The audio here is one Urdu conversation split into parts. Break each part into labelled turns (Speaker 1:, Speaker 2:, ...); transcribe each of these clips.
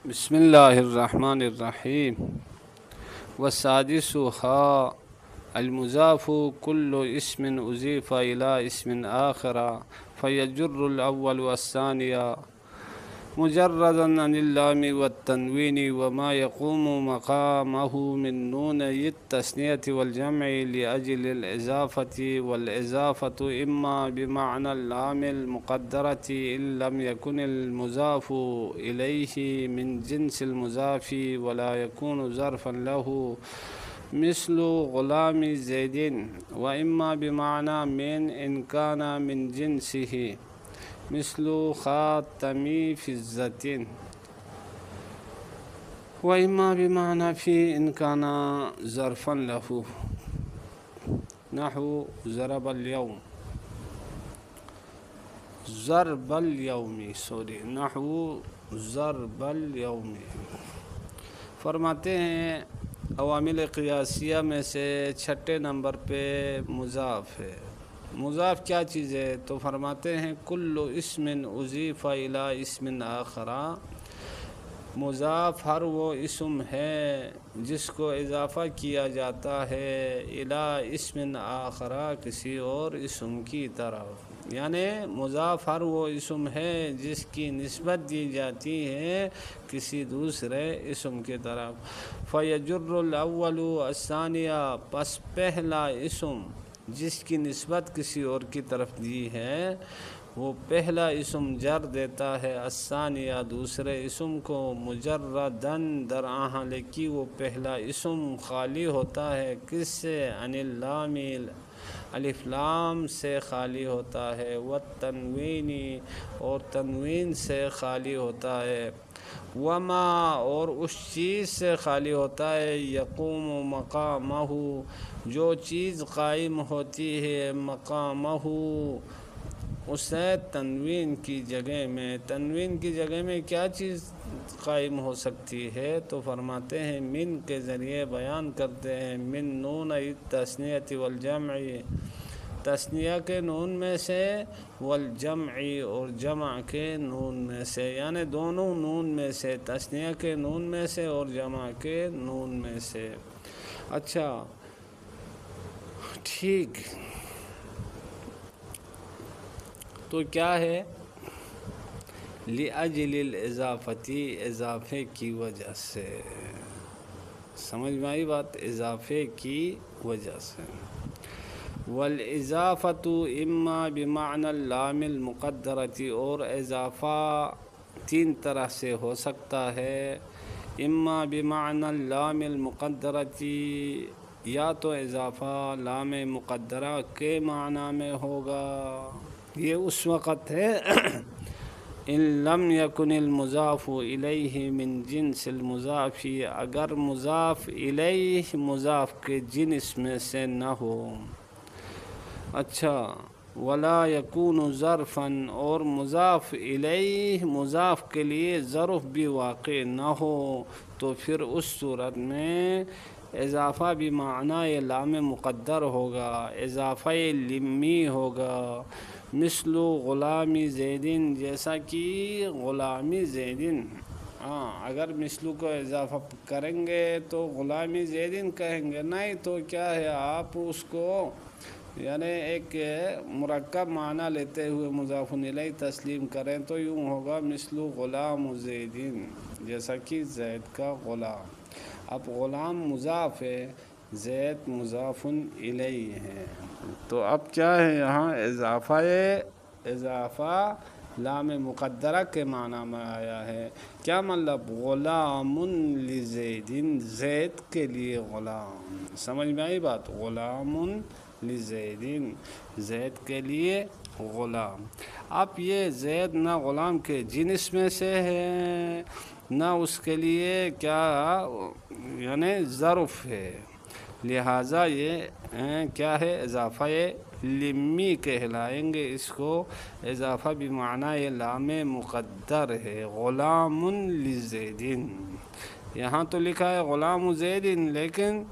Speaker 1: بسم اللہ الرحمن الرحیم والسادسها المضاف كل اسم أضيف إلى اسم آخر فيجر الأول والثاني مجردا عن اللام والتنوين وما يقوم مقامه من نوني التثنية والجمع لأجل الإضافة والإضافة إما بمعنى اللام المقدرة إن لم يكن المضاف إليه من جنس المضاف ولا يكون ظرفا له مثل غلام زيد، وإما بمعنى من إن كان من جنسه مثل خاتم فضة، وإما بمعنى في إن كان ظرفا له نحو ضرب اليوم نحو ضرب اليوم۔ فرماتے ہیں عوامل قیاسیہ میں سے چھٹے نمبر پہ مضاف ہے۔ مضاف کیا چیز ہے؟ تو فرماتے ہیں کل اسم اضیف الی اسم آخر، مضاف ہر وہ اسم ہے جس کو اضافہ کیا جاتا ہے الی اسم آخر، کسی اور اسم کی طرف، یعنی مضاف ہر وہ اسم ہے جس کی نسبت دی جاتی ہے کسی دوسرے اسم کی طرف۔ فیجر الاول الثانیہ، پس پہلا اسم جس کی نسبت کسی اور کی طرف دی ہے وہ پہلا اسم جر دیتا ہے الثانیہ دوسرے اسم کو، مجردن در حال کہ وہ پہلا اسم خالی ہوتا ہے کس سے؟ عن اللام، الف لام سے خالی ہوتا ہے، والتنوین، اور تنوین سے خالی ہوتا ہے، وما، اور اس چیز سے خالی ہوتا ہے، یقوم مقامہ، جو چیز قائم ہوتی ہے مقامہ، اسے تنوین کی جگہ میں۔ تنوین کی جگہ میں کیا چیز قائم ہو سکتی ہے؟ تو فرماتے ہیں من کے ذریعے بیان کرتے ہیں، من نون التثنیۃ والجمع، تثنیہ کے نون میں سے، والجمع، اور جمع کے نون میں سے، یعنی دونوں نون میں سے، تثنیہ کے نون میں سے اور جمع کے نون میں سے۔ اچھا ٹھیک، تو کیا ہے؟ لِأَجْلِ الْإِضَافَةِ، اضافے کی وجہ سے، سمجھ میں آئی بات؟ اضافے کی وجہ سے۔ وَالْإِضَافَةُ إِمَّا بِمَعْنَى اللَّامِ الْمُقَدَّرَةِ، اور اضافہ تین طرح سے ہو سکتا ہے، اما بمعنى اللام المقدرة، یا تو اضافہ لام مقدرہ کے معنی میں ہوگا، یہ اس وقت ہے ان لم یکن المضاف الیہ من جنس المضاف، اگر مضاف الیہ مضاف کے جنس میں سے نہ ہو۔ اچھا، ولا یکون ظرفا، اور مضاف الیہ مضاف کے لیے ظرف بھی واقع نہ ہو، تو پھر اس صورت میں اضافہ بھی معنی لام مقدر ہوگا، اضافہ لمی ہوگا، مثل غلام زیدن، جیسا کہ غلامی زیدن۔ اگر مثلو کو اضافہ کریں گے تو غلامی زیدن کہیں گے، نہیں تو کیا ہے، آپ اس کو یعنی ایک مرکب معنی لیتے ہوئے مضاف الیہ تسلیم کریں تو یوں ہوگا مثل غلام زیدن، جیسا کہ زید کا غلام۔ اب غلام مضاف ہے، زید مضاف الیہ ہے، تو اب کیا ہے یہاں اضافہ لام مقدرہ کے معنی میں آیا ہے۔ کیا مطلب؟ غلام لزیدن، زید کے لیے غلام، سمجھ میں آئی بات؟ غلام لزیدن، زید کے لیے غلام۔ اب یہ زید نہ غلام کے جنس میں سے ہے نہ اس کے لیے کیا یعنی ظرف ہے، لہٰذا یہ کیا ہے؟ اضافہ لمی کہلائیں گے اس کو، اضافہ بمعنی لام مقدر ہے، غلام لزیدن۔ یہاں تو لکھا ہے غلام زیدن لیکن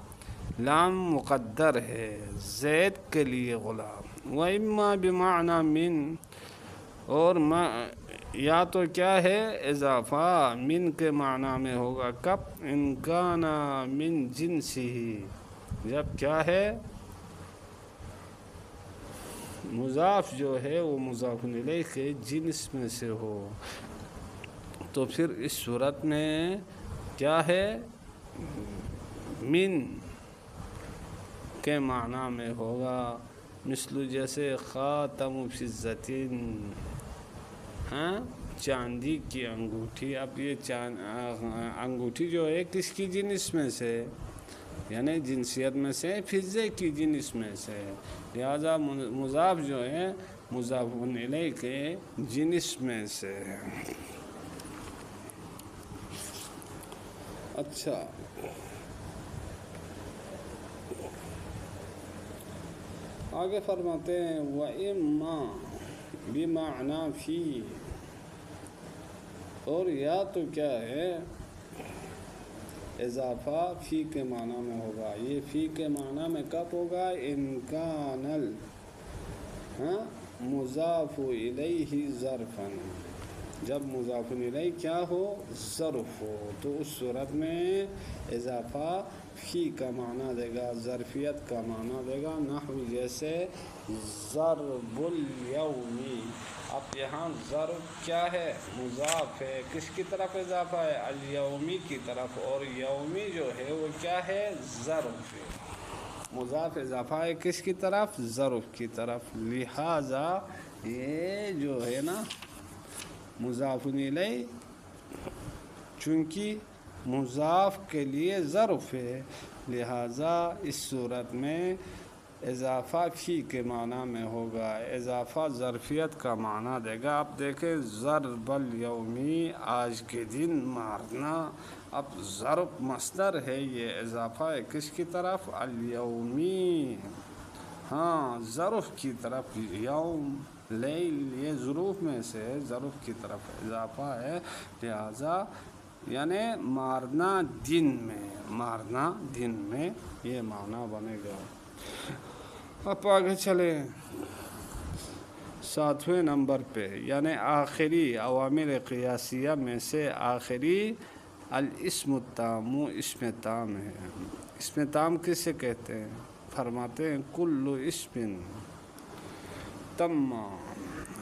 Speaker 1: لام مقدر ہے، زید کے لیے غلام۔ وَإِمَّا بِمَعْنَى مِن، اور یا تو کیا ہے اضافہ من کے معنی میں ہوگا کب ان کان من جنسی، جب کیا ہے مضاف جو ہے وہ مضاف الیہ کے جنس میں سے ہو، تو پھر اس صورت میں کیا ہے من کے معنی میں ہوگا، مثل جیسے خاتم فضۃ، ہاں چاندی کی انگوٹھی۔ اب یہ انگوٹھی جو ہے کس کی جنس میں سے، یعنی جنسیت میں سے فضے کی جنس میں سے، لہذا مضاف جو ہے مضاف الیہ کے جنس میں سے۔ اچھا، آگے فرماتے ہیں وَإِمَّا بِمَعْنَى فِي، اور یا تو کیا ہے اضافہ فی کے معنی میں ہوگا۔ یہ فی کے معنی میں کب ہوگا؟ ان کان مضاف الیہ ظرفا، جب مضاف الیہ کیا ہو ظرف ہو، تو اس صورت میں اضافہ فی کا معنی دے گا، ظرفیت کا معنی دے گا، نحو جیسے ضرب الیومی۔ اب یہاں ضرب کیا ہے مضاف ہے، کس کی طرف اضافہ ہے؟ الیومی کی طرف، اور یومی جو ہے وہ کیا ہے ظرف ہے، مضاف اضافہ ہے کس کی طرف؟ ظرف کی طرف، لہذا یہ جو ہے نا مضاف الیہ چونکہ مضاف کے لیے ظرف ہے، لہذا اس صورت میں اضافہ فی کے معنی میں ہوگا، اضافہ ظرفیت کا معنی دے گا۔ اب دیکھیں ضرب الیومی، آج کے دن مارنا، اب ضرب مصدر ہے، یہ اضافہ ہے کس کی طرف؟ الیومی، ہاں ظرف کی طرف، یوم لیل یہ ظروف میں سے ظرف کی طرف اضافہ ہے، لہذا یعنی مارنا دن میں، مارنا دن میں یہ معنی بنے گا۔ اب آگے چلے 7ویں نمبر پہ، یعنی آخری عوامل قیاسیہ میں سے آخری الاسم التام، اسم تام ہے۔ اسم تام کسے کہتے ہیں؟ فرماتے ہیں کل اسم تم،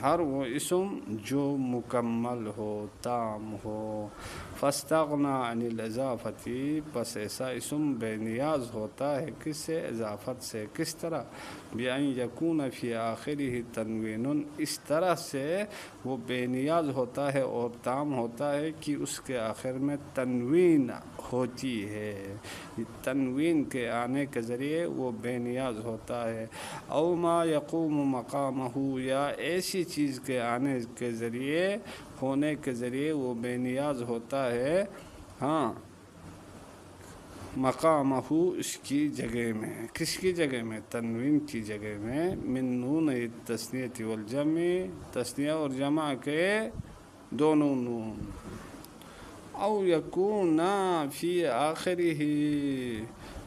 Speaker 1: ہر وہ اسم جو مکمل ہو، تام ہو، فاستغنى عن الاضافتی، پس ایسا اسم بے نیاز ہوتا ہے کس سے؟ اضافت سے۔ کس طرح؟ بأن یکون فی آخرہ تنوین، اس طرح سے وہ بے نیاز ہوتا ہے اور تام ہوتا ہے کہ اس کے آخر میں تنوین ہوتی ہے، تنوین کے آنے کے ذریعے وہ بے نیاز ہوتا ہے۔ او ما یقوم مقامہ، یا ایسی چیز کے آنے کے ذریعے، ہونے کے ذریعے وہ بے نیاز ہوتا ہے، ہاں مقامہ اس کی جگہ میں، کس کی جگہ میں؟ تنوین کی جگہ میں، من نون التثنیۃ والجمع، تثنیہ اور جمع کے دونوں نون، او یکون فی آخرہ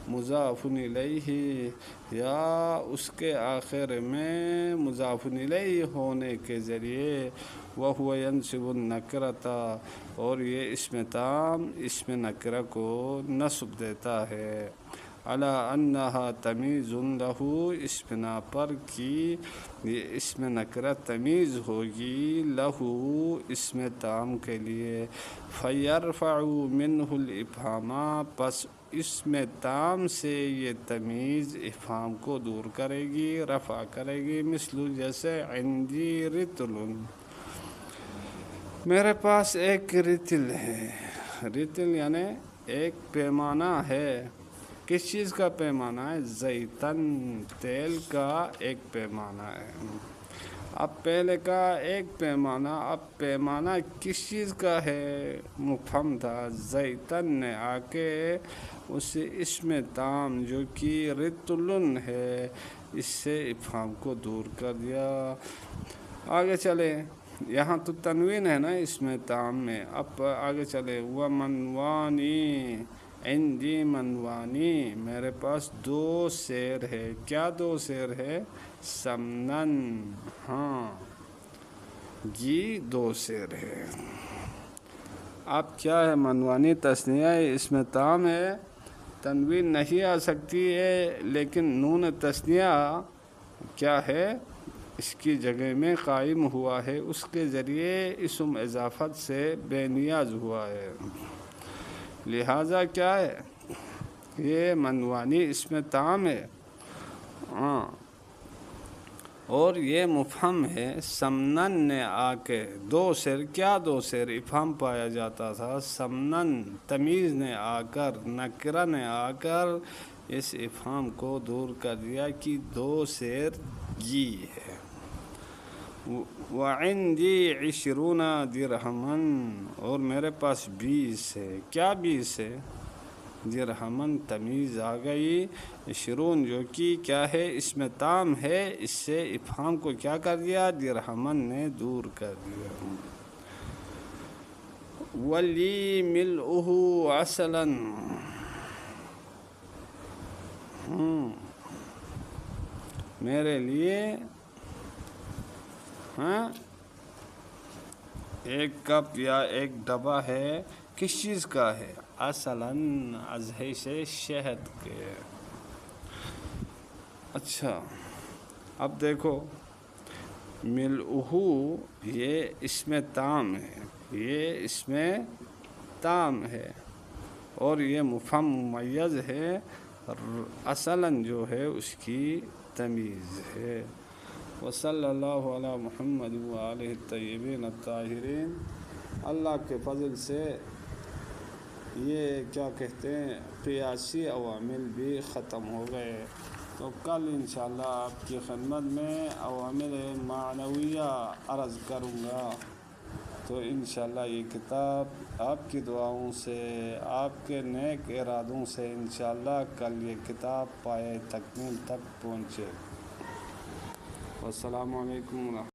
Speaker 1: مضاف الیہ، یا اس کے آخر میں مضاف الیہ ہونے کے ذریعے، وہو ینصب النکرۃ، اور یہ اسم تام اسم نکرہ کو نصب دیتا ہے، علی انہا تمیز لہ، اس بنا پر کہ یہ اسم نکرہ تمیز ہوگی، لہ اسم تام کے لیے، فیرفع منہ الافہام، پس اسم تام سے یہ تمیز افہام کو دور کرے گی، رفع کرے گی، مثل جیسے عندی رطل، میرے پاس ایک رطل ہے، رطل یعنی ایک پیمانہ ہے، کس چیز کا پیمانہ ہے؟ زیتن، تیل کا ایک پیمانہ ہے۔ اب پہلے کا ایک پیمانہ، اب پیمانہ کس چیز کا ہے؟ مفہم تھا، زیتن نے آ کے اس اسم تام جو کہ رطل ہے اس سے افہام کو دور کر دیا۔ آگے چلے، یہاں تو تنوین ہے نا اسم تام میں، اب آگے چلے، ومنوانی، عندی منوانی، میرے پاس 2 سیر ہے، کیا 2 سیر ہے؟ سمنن، ہاں گی دو سیر ہے۔ اب کیا ہے منوانی تثنیہ ہے، اس میں تام ہے، تنوین نہیں آ سکتی ہے، لیکن نون تثنیہ کیا ہے اس کی جگہ میں قائم ہوا ہے، اس کے ذریعے اسم اضافت سے بے نیاز ہوا ہے، لہٰذا کیا ہے یہ منوانی اس میں تام ہے۔ اور یہ مفہم ہے، سمنن نے آ کے دو سیر، کیا دو سیر افہام پایا جاتا تھا، سمنن تمیز نے آ کر، نکرہ نے آ کر اس افہام کو دور کر دیا کہ دو سیر گی ہے۔ وعندی 20 درہمن، اور میرے پاس 20 ہے، کیا 20 ہے، درہمن تمیز آ گئی، 20 جو کہ کیا ہے اس میں تام ہے، اس سے افہام کو کیا کر دیا، درہمن نے دور کر دیا۔ ولی ملؤہ عسلا، میرے لیے ایک کپ یا ایک ڈبہ ہے، کس چیز کا ہے، عسلاً ازہی سے شہد کے۔ اچھا اب دیکھو، ملؤہ یہ اس میں تام ہے، یہ اس میں تام ہے، اور یہ مفہم ممیز ہے، عسلاً جو ہے اس کی تمیز ہے۔ وصلی اللہ علی محمد وآلہ الطیبین الطاہرین۔ اللہ کے فضل سے یہ کیا کہتے ہیں قیاسی عوامل بھی ختم ہو گئے، تو کل انشاءاللہ آپ کی خدمت میں عوامل معنویہ عرض کروں گا، تو انشاءاللہ یہ کتاب آپ کی دعاؤں سے، آپ کے نیک ارادوں سے انشاءاللہ کل یہ کتاب پائے تکمیل تک پہنچے۔ والسلام علیکم ورحمۃ اللہ۔